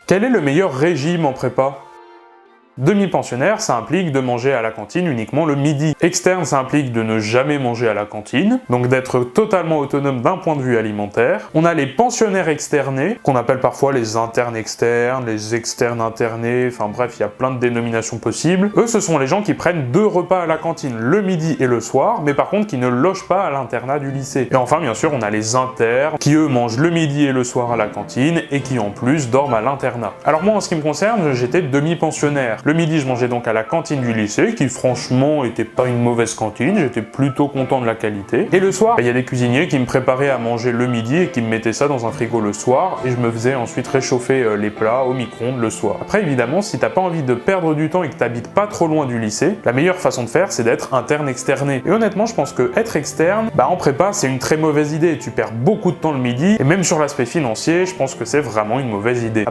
Quel est le meilleur régime en prépa? Demi-pensionnaire, ça implique de manger à la cantine uniquement le midi. Externe, ça implique de ne jamais manger à la cantine, donc d'être totalement autonome d'un point de vue alimentaire. On a les pensionnaires externés, qu'on appelle parfois les internes externes, les externes internés, enfin bref, il y a plein de dénominations possibles. Eux, ce sont les gens qui prennent 2 repas à la cantine, le midi et le soir, mais par contre qui ne logent pas à l'internat du lycée. Et enfin, bien sûr, on a les internes, qui eux mangent le midi et le soir à la cantine, et qui en plus dorment à l'internat. Alors moi, en ce qui me concerne, j'étais demi-pensionnaire. Le midi, je mangeais donc à la cantine du lycée, qui franchement était pas une mauvaise cantine, j'étais plutôt content de la qualité. Et le soir, il y a des cuisiniers qui me préparaient à manger le midi et qui me mettaient ça dans un frigo le soir, et je me faisais ensuite réchauffer les plats au micro-ondes le soir. Après, évidemment, si t'as pas envie de perdre du temps et que t'habites pas trop loin du lycée, la meilleure façon de faire, c'est d'être interne externé. Et honnêtement, je pense que être externe, en prépa, c'est une très mauvaise idée. Tu perds beaucoup de temps le midi, et même sur l'aspect financier, je pense que c'est vraiment une mauvaise idée.